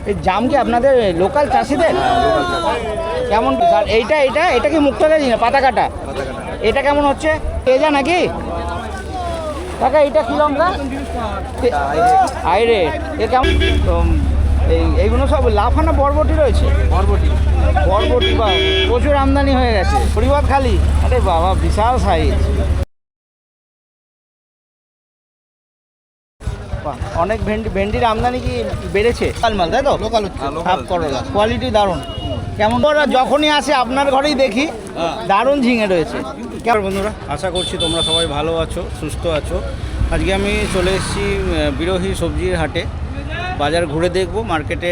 এই জাম কি আপনাদের লোকাল চাষিদের? কেমন এইটা এটা এটা কি মুক্তগাছি না পাতা কাটা? এটা কেমন হচ্ছে তেজা নাকি কাকা? এটা কি লঙ্কা? আইরে এ কেমন? তো এইগুলো সব লাফানো বরবটি রয়েছে? বরবটি বা প্রচুর আমদানি হয়ে গেছে। পরিবার খালি, আরে বাবা বিশাল সাইজ। অনেক ভেন্ডির আমদানি কি বেড়েছে? মাল তাই তো? লোকাল হাফ করলা, কোয়ালিটি দারুণ। কেমন যখনই আসে আপনার ঘরেই দেখি দারুণ ঝিঙে রয়েছে। কেমন বন্ধুরা, আশা করছি তোমরা সবাই ভালো আছো, সুস্থ আছো। আজকে আমি চলে এসেছি বিরোহী সবজির হাটে। বাজার ঘুরে দেখব। মার্কেটে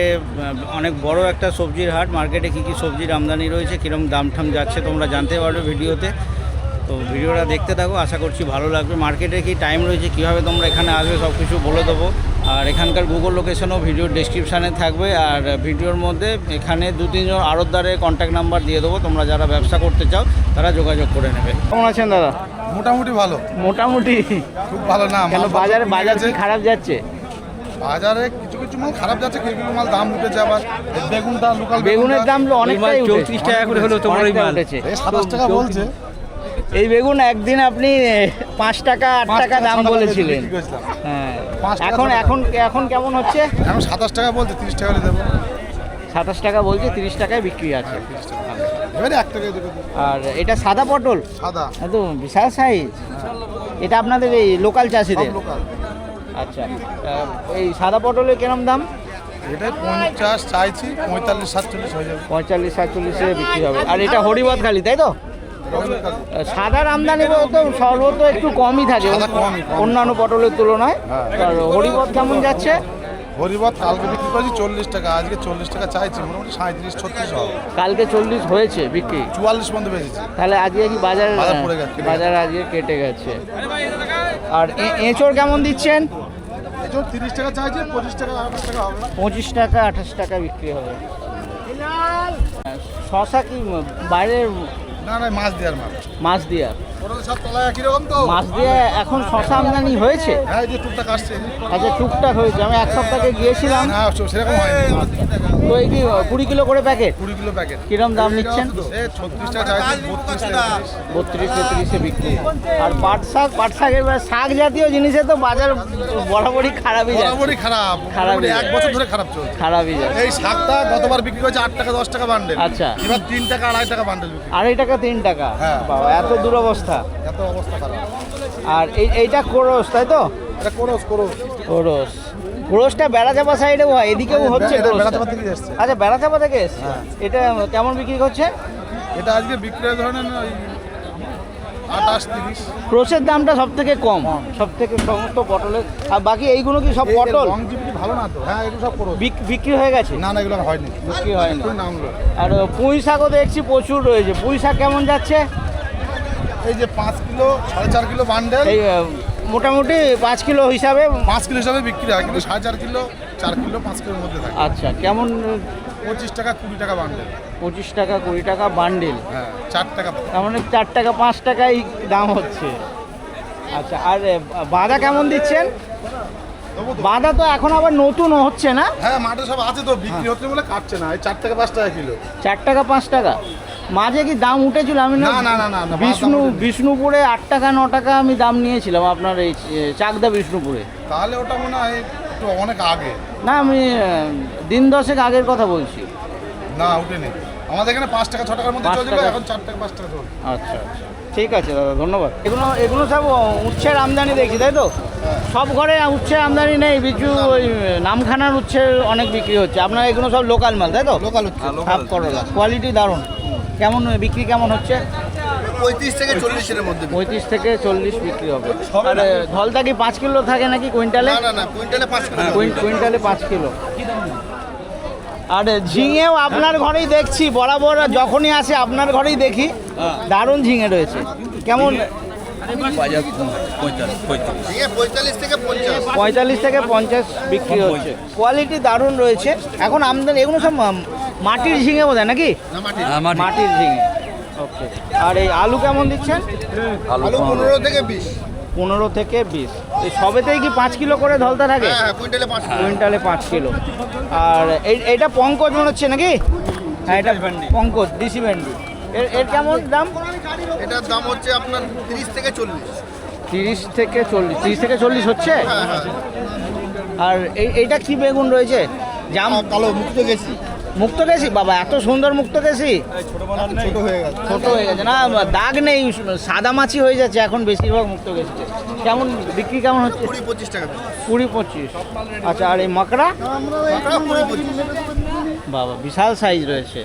অনেক বড় একটা সবজির হাট। মার্কেটে কী কী সবজির আমদানি রয়েছে, কীরকম দাম ঠাম যাচ্ছে তোমরা জানতে পারবে ভিডিওতে। তো ভিডিওটা দেখতে থাকো, আশা করছি ভালো লাগবে। মার্কেটে কি টাইম রয়েছে, কীভাবে তোমরা এখানে আসবে সব কিছু বলে দেবো। আর এখানকার গুগল লোকেশনও ভিডিওর ডেসক্রিপশানে থাকবে। আর ভিডিওর মধ্যে এখানে 2-3 জন আড়তদারের কন্ট্যাক্ট নাম্বার দিয়ে দেবো। তোমরা যারা ব্যবসা করতে চাও তারা যোগাযোগ করে নেবে। কেমন আছেন দাদা? মোটামুটি ভালো। মোটামুটি খুব ভালো না? কেন বাজার কি খারাপ যাচ্ছে? বাজারে কিছু কিছু মাল খারাপ যাচ্ছে, কিছু কিছু মাল দাম উঠেছে। আবার বেগুনটা লোকাল বেগুনের দাম অনেকটাই 34 টাকা করে হলো তোমার ওই মাল। 27 টাকা বলছে। এই বেগুন একদিন আপনি 5 টাকা 8 টাকা দাম বলেছিলেন। হ্যাঁ, এখন কেমন হচ্ছে? এখন 27 টাকা বলছে, 30 টাকা হলে দেবো। 27 টাকা বলছে, 30 টাকায় বিক্রি আছে। এবারে 1 টাকায় দেবো। আর এটা সাদা পটল? সাদা একদম বিশাল সাইজ। এটা আপনাদের এই লোকাল চাষিদের? লোকাল। আচ্ছা, এই সাদা পটলের কিরম দাম? এটা 50 চাইছি, 45-47 হয়ে যাবে। 45-47 বিক্রি হবে। আর এটা হরিবদ খালি তাই তো? সাদার আমদানি তো সর্বত একটু কমই থাকে অন্যান্য পটলের তুলনায়। আর হরিবদ কেমন যাচ্ছে? হরিবদ কালকে বিক্রি করেছি 40 টাকা, আজকে 40 টাকা চাইছি, মোটামুটি 37-36 হবে। কালকে 40 হয়েছে বিক্রি, 44 পর্যন্ত বেঁচেছি। তাহলে আজকে কি বাজার পড়ে গেছে? বাজার আজকে কেটে গেছে। আর এঁচড় কেমন দিচ্ছেন? এঁচড় 30 টাকা চাইছি, 25 টাকা 28 টাকা হবে। 25 টাকা 28 টাকা বিক্রি হবে। শশা কি বাইরের? না না, মাছ দেওয়ার মাল। মাছ দিয়া? সব তলায় একই রকম তো। মাছ দিয়ে এখন শশা আমদানি হয়েছে? হ্যাঁ, এই যে টুকটাক আসছে। আচ্ছা, টুকটাক হয়েছে। আমি এক সপ্তাহে গিয়েছিলাম। না সেরকম হয়নি। তো এই কি 20 কিলো করে প্যাকেট? 20 kilo packet. কিরম দাম নিচ্ছেন? 36 টাকা চাইছি, 32 টাকা। 32-33-এ বিক্রি। আর পাট শাকের শাক জাতীয় জিনিসে তো বাজার বরাবরই খারাপই যায়। বরাবরই খারাপই, 1 বছর ধরে খারাপ চলছে। খারাপই যায়। এই শাকটা গতবার বিক্রি করেছে 8 টাকা 10 টাকা বান্ডেল। আচ্ছা, এবার 3 টাকা 2.5 টাকা বান্ডেল বিক্রি। 2.5 টাকা 3 টাকা? হ্যাঁ। বাবা, এত দুরবস্থা। এত অবস্থা খারাপ। আর এইটা কোরস তাই তো? এটা কোরসটা বেড়াচাপা সাইডে হয়, এদিকেও হচ্ছে? বেড়াচাপা থেকে এসছে। আচ্ছা, বেড়াচাপা থেকে এসছে। এটা কেমন বিক্রি করছে? এটা আজকে বিক্রি ধরেন ওই 28-30। ক্রোসের দামটা সব থেকে কম, সব থেকে সমস্ত পটলের। আর বাকি এইগুলো কি সব পটল? লংজিভিটি ভালো না তো? হ্যাঁ, এগুলো সব করো। বিক্রি হয়ে গেছে? না না, এগুলো হয়নি, বিক্রি হয়নি। নামলো। আর পুঁই শাকও দেখছি প্রচুর রয়েছে। পুঁই শাক কেমন যাচ্ছে? এই যে 5 কিলো 4.5 কিলো বান্ডেল, এই মোটামুটি 5 কিলো হিসাবে 5 কিলো হিসাবে বিক্রি হয়, কিন্তু 4.5 কিলো 4 কিলো 5 কিলোর মধ্যে থাকে। আচ্ছা, কেমন? 25 টাকা 20 টাকা বান্ডেল। 25 টাকা 20 টাকা বান্ডিল। হ্যাঁ, 4 টাকা। তার মানে 4 টাকা 5 টাকাই দাম হচ্ছে। আচ্ছা, আর বাঁধা কেমন দিচ্ছেন? বাঁধা তো এখন আবার নতুন হচ্ছে না? হ্যাঁ, মাঠে সব আছে তো, বিক্রি হচ্ছে বলে কাটছে না। এই 4 টাকা 5 টাকা কিলো। 4 টাকা 5 টাকা। মাঝে কি দাম উঠেছিল? আমি না না না না, বিষ্ণুপুরে 8 টাকা 9 টাকা আমি দাম নিয়েছিলাম আপনার এই চাকদা বিষ্ণুপুরে। তাহলে ওটা মনে হয় একটু অনেক আগে। না, আমি দিন 10 আগের কথা বলছি। না, উঠেনি। আমাদের এখানে 5 টাকা 6 টাকার মধ্যে চলছিল, এখন 4 টাকা 5 টাকা চলছে। আচ্ছা, ঠিক আছে দাদা, ধন্যবাদ। এগুলো সব উচ্ছের আমদানি দেখছি তাই তো? সব ঘরে উচ্ছের আমদানি নেই, বিচু ওই নামখানার উচ্ছের অনেক বিক্রি হচ্ছে। আপনার এগুলো সব লোকাল মাল তাই তো? লোকাল উচ্ছে, হাফ করলা, কোয়ালিটি দারুণ। কেমন বিক্রি কেমন হচ্ছে? 35 থেকে 40 এর মধ্যে। 35 থেকে 40 বিক্রি হবে। আর ধলতা কি 5 কিলো থাকে নাকি কুইন্টালে? না না, কুইন্টালে 5 কিলো। কুইন্টালে 5 কিলো। আর ঝিঙেও আপনার ঘরেই দেখছি, বরাবর যখনই আসে আপনার ঘরেই দেখি দারুণ ঝিঙে রয়েছে। কেমন? 45 থেকে 50 বিক্রি হচ্ছে। কোয়ালিটি দারুণ রয়েছে। এখন আমদানি এগুলো সব মাটির ঝিঙে বোধ হয় নাকি? মাটির ঝিঙে। ওকে। আর এই আলু কেমন দিচ্ছেন? আলু 15 থেকে 20। 15 থেকে 20। এই সবেতেই কি 5 কিলো করে ধলতা থাকে? হ্যাঁ কুইন্টালে 5 কিলো। কুইন্টালে 5 কিলো। আর এইটা পঙ্কজ মনে হচ্ছে নাকি? হ্যাঁ এটা পঙ্কজ দেশি ভেন্ডি। এর কেমন দাম? এটার দাম হচ্ছে আপনার 30 থেকে 40। 30 থেকে 40 হচ্ছে। হ্যাঁ হ্যাঁ আর এইটা কি বেগুন রয়েছে? জাম কালো মুক্ত গেছি। মুক্ত গেছি বাবা, এত সুন্দর মুক্ত গেছি। ছোট হয়ে গেছে। ছোট হয়ে গেছে না, দাগ নেই, সাদা মাছি হয়ে যাচ্ছে এখন বেশিরভাগ মুক্ত গেছে। কেমন বিক্রি কেমন হচ্ছে? 20-25 টাকা। 20-25। আচ্ছা, আর এই মাকড়া? 20-25। বাবা বিশাল সাইজ রয়েছে।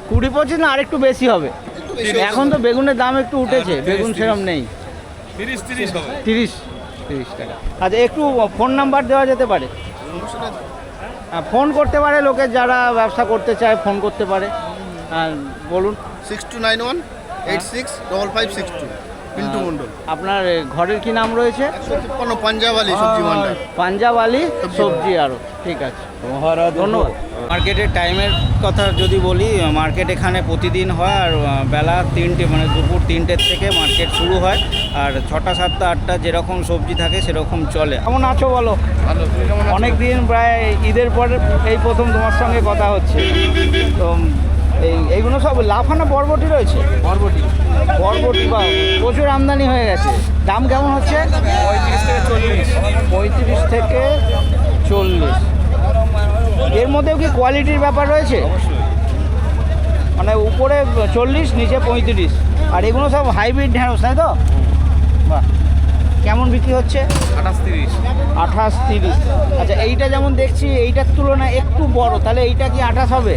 20-25 না আরেকটু বেশি হবে? বেশি এখন তো বেগুনের দাম একটু উঠেছে, বেগুন সেরকম নেই। 30 হবে। 30 টাকা। আচ্ছা, একটু ফোন নাম্বার দেওয়া যেতে পারে? ফোন করতে পারে লোকে, যারা ব্যবসা করতে চায় ফোন করতে পারে। বলুন। 6291-865562 পিন্টু মণ্ডল। আপনার ঘরের কি নাম রয়েছে? 153 পাঞ্জাব আলী সবজি ভান্ডার। পাঞ্জাব আলী সবজি আরও। ঠিক আছে, ধন্যবাদ। মার্কেটের টাইমের কথা যদি বলি, মার্কেট এখানে প্রতিদিন হয় আর বেলা 3টে মানে দুপুর 3টের থেকে মার্কেট শুরু হয় আর 6টা 7টা 8টা যেরকম সবজি থাকে সেরকম চলে। কেমন আছো বলো? ভালো। অনেক দিন প্রায় ঈদের পর এই প্রথম তোমার সঙ্গে কথা হচ্ছে। তো এইগুলো সব লাফানো বরবটি রয়েছে? বরবটি বা প্রচুর আমদানি হয়ে গেছে। দাম কেমন হচ্ছে? 35 থেকে 40। এর মধ্যেও কি কোয়ালিটির ব্যাপার রয়েছে? মানে উপরে 40, নিচে 35। আর এগুলো সব হাইব্রিড ঢেঁড়স, তাই তো? বাহ, কেমন বিক্রি হচ্ছে? 28-30। আচ্ছা, এইটা যেমন দেখছি এইটার তুলনায় একটু বড়, তাহলে এইটা কি 28 হবে?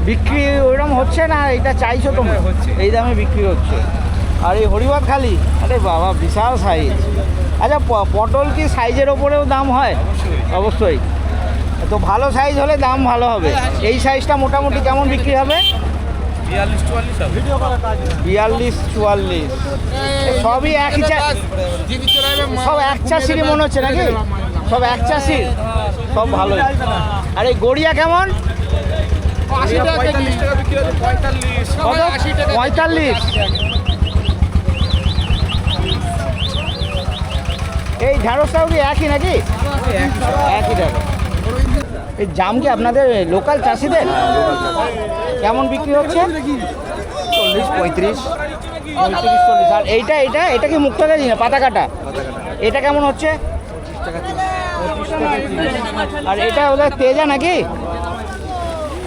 বিক্রি ওইরকম হচ্ছে না? এটা চাইছো তোমরা? এই দামে বিক্রি হচ্ছে। আর এই হরিবাদ খালি, আরে বাবা বিশাল সাইজ। আচ্ছা, পটল কি সাইজের ওপরেও দাম হয়? অবশ্যই। তো ভালো সাইজ হলে দাম ভালো হবে। এই সাইজটা মোটামুটি কেমন বিক্রি হবে? 42-44। সবই একই সব এক চাষিরই মনে হচ্ছে নাকি? সব এক চাষির, সব ভালো। আর এই গড়িয়া কেমন? 45। এই ঢেঁড়সটাও কি একই নাকি? একই টাকা। এই জাম কি আপনাদের লোকাল চাষিদের? কেমন বিক্রি হচ্ছে? 40-35। 35-40। আর এইটা কি মুক্ত গেছি না পাতা কাটা? এটা কেমন হচ্ছে? 25 টাকা 30। আর এটা ওদের তেজা নাকি?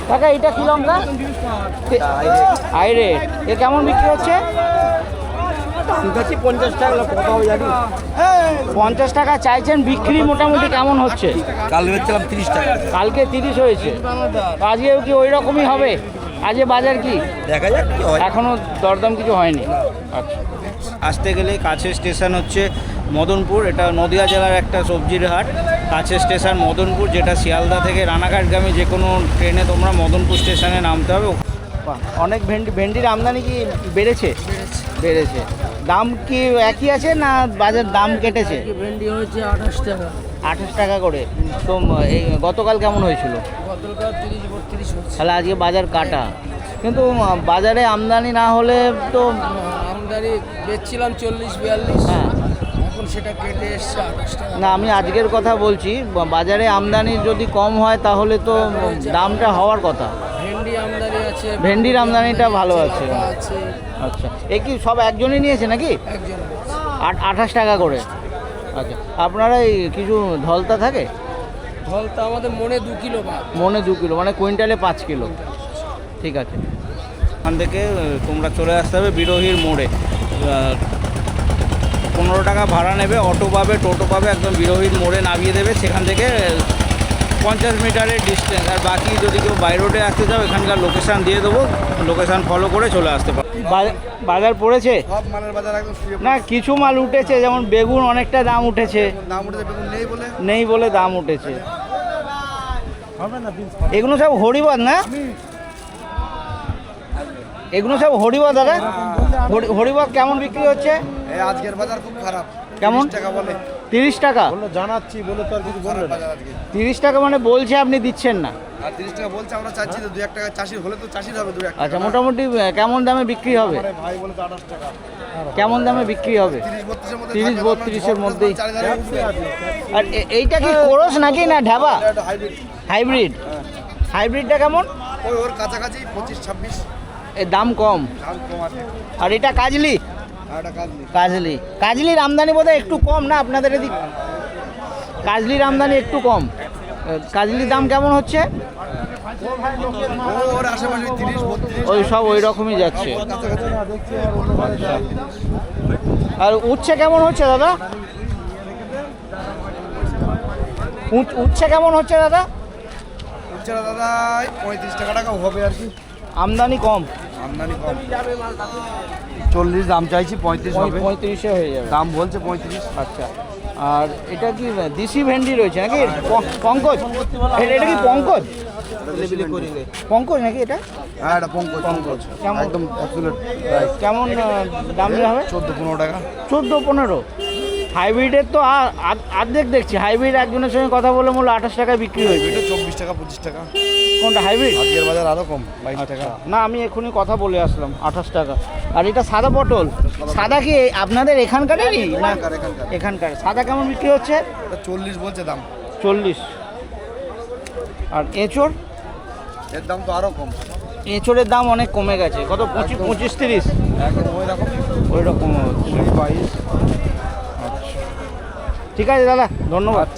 কাকা এটা কি লঙ্কা? আইরে, এ কেমন বিক্রি হচ্ছে? 50 টাকা। 50 টাকা চাইছেন, বিক্রি মোটামুটি কেমন হচ্ছে? কাল বেচছিলাম 30 টাকা। কালকে 30 হয়েছে, আজকেও কি ওই রকমই হবে? আজকে বাজার কি দেখা যাক কি হয়। এখনো দরদাম কিছু হয়নি। আচ্ছা, আসতে গেলে কাছের স্টেশন হচ্ছে মদনপুর। এটা নদিয়া জেলার একটা সবজির হাট। কাছের স্টেশন মদনপুর, যেটা শিয়ালদা থেকে রানাঘাটগামী যে কোনো ট্রেনে তোমরা মদনপুর স্টেশনে নামতে হবে। অনেক ভেন্ডির আমদানি কি বেড়েছে? বেড়েছে। দাম কি একই আছে না বাজার দাম কেটেছে? ভেন্ডি হয়েছে 28 টাকা। 28 টাকা করে। তো এই গতকাল কেমন হয়েছিল? গতকাল 30-32 হচ্ছে। তাহলে আজকে বাজার কাটা। কিন্তু বাজারে আমদানি না হলে তো আমদানি বেচছিলাম 40-42। হ্যাঁ, এখন সেটা কেটে এসছে 28 টাকা। না আমি আজকের কথা বলছি। বাজারে আমদানি যদি কম হয় তাহলে তো দামটা হওয়ার কথা। ভেন্ডি আমদানি আছে, ভেন্ডির আমদানিটা ভালো আছে। আছে আচ্ছা, এ কি সব একজনই নিয়েছে নাকি? একজন। 28 টাকা করে। আচ্ছা, আপনারা এই কিছু ধলতা থাকে? ধলতা আমাদের মনে 2 কিলো ভাগ। মনে 2 কিলো, মানে কুইন্টালে 5 কিলো। ঠিক আছে। ওখান থেকে তোমরা চলে আসতে হবে বিরোহীর মোড়ে। 15 টাকা ভাড়া নেবে, অটো পাবে, টোটো পাবে, একদম বিরোহীর মোড়ে নামিয়ে দেবে। সেখান থেকে 50 মিটারের ডিস্টেন্স। আর বাকি যদি কেউ বাই রোডে আসতে চাও, এখানকার লোকেশান দিয়ে দেবো, লোকেশান ফলো করে চলে আসতে পারো। বাজার পড়েছে? সব মালের বাজার একদম শুয়ে না, কিছু মাল উঠেছে, যেমন বেগুন অনেকটা দাম উঠেছে। দাম উঠেছে, বেগুন নেই বলে। নেই বলে দাম উঠেছে। এগুলো সব হরিবাদ না? এগুলো সব হরিবাদ দাদা? হরিবাদ কেমন বিক্রি হচ্ছে? এই আজকের বাজার খুব খারাপ। কেমন? 30 টাকা বলে। 30 টাকা? জানাচ্ছি বলে তো আর কিছু বললেন। বাজার আজকে 30 টাকা মানে বলছে, আপনি দিচ্ছেন না? আর 30 টাকা বলছে, আমরা চাচ্ছি তো 2-1 টাকা চাষির হলে তো চাষির হবে 2-1 আচ্ছা, মোটামুটি কেমন দামে বিক্রি হবে? ভাই বলে তো 28 টাকা। কেমন দামে বিক্রি হবে? 30-32 এর মধ্যে 30-32 এর মধ্যেই। 4000 উপরে আছে। আর এইটা কি কোরস নাকি না ঢাবা? এটা হাইব্রিড। হাইব্রিড। হাইব্রিডটা কেমন? ওর কাছাকাছি 25-26 এর দাম কম। দাম কম আছে। আর এটা কাজলি? আর এটা কাজ নেই। কাজলি। কাজলির আমদানি বোধহয় একটু কম না আপনাদের এদিক? কাজলির আমদানি একটু কম। কাজলির দাম কেমন হচ্ছে? ওর আশেপাশে 30-32 ওই সব ওই রকমই যাচ্ছে। ওর কাছাকাছি না দেখছি আর অন্য জায়গায়। আর উচ্ছে কেমন হচ্ছে দাদা? উচ্ছে কেমন হচ্ছে দাদা? উচ্চরা দাদা 35 টাকা হবে আর কি। আমদানি কম। আমদানি কম। 40 দাম চাইছি, 35 হবে। 35-এ হয়ে যাবে। দাম বলছে 35। আচ্ছা। আর এটা কি দেশি ভেন্ডি রয়েছে নাকি? পঙ্কজ? এটা কি পঙ্কজ? পঙ্কজ নাকি এটা? হ্যাঁ, এটা পঙ্কজ। কেমন? একদম অ্যাবসলিউট কেমন দাম দেওয়া হবে? 14-15 টাকা। 14-15। হাইব্রিডের তো অর্ধেক দেখছি। হাইব্রিড একজনের সঙ্গে কথা বলে মূল্য 28 টাকায় বিক্রি হয়েছে। এটা 24 টাকা 25 টাকা। কোনটা হাইব্রিড? আজকের বাজার আরো কম, 22 টাকা। না, আমি এখনই কথা বলে আসলাম 28 টাকা। আর এটা সাদা পটল। সাদা কি আপনাদের এখানকারেরই না? এখানকার। সাদা কেমন বিক্রি হচ্ছে? এটা 40 বলছে দাম। 40। আর এঁচড়? এর দাম তো আরো কম। এঁচড়ের দাম অনেক কমে গেছে। কত? 25-30? একদম ওই রকম। ওই রকম। 22। ঠিক আছে দাদা, ধন্যবাদ।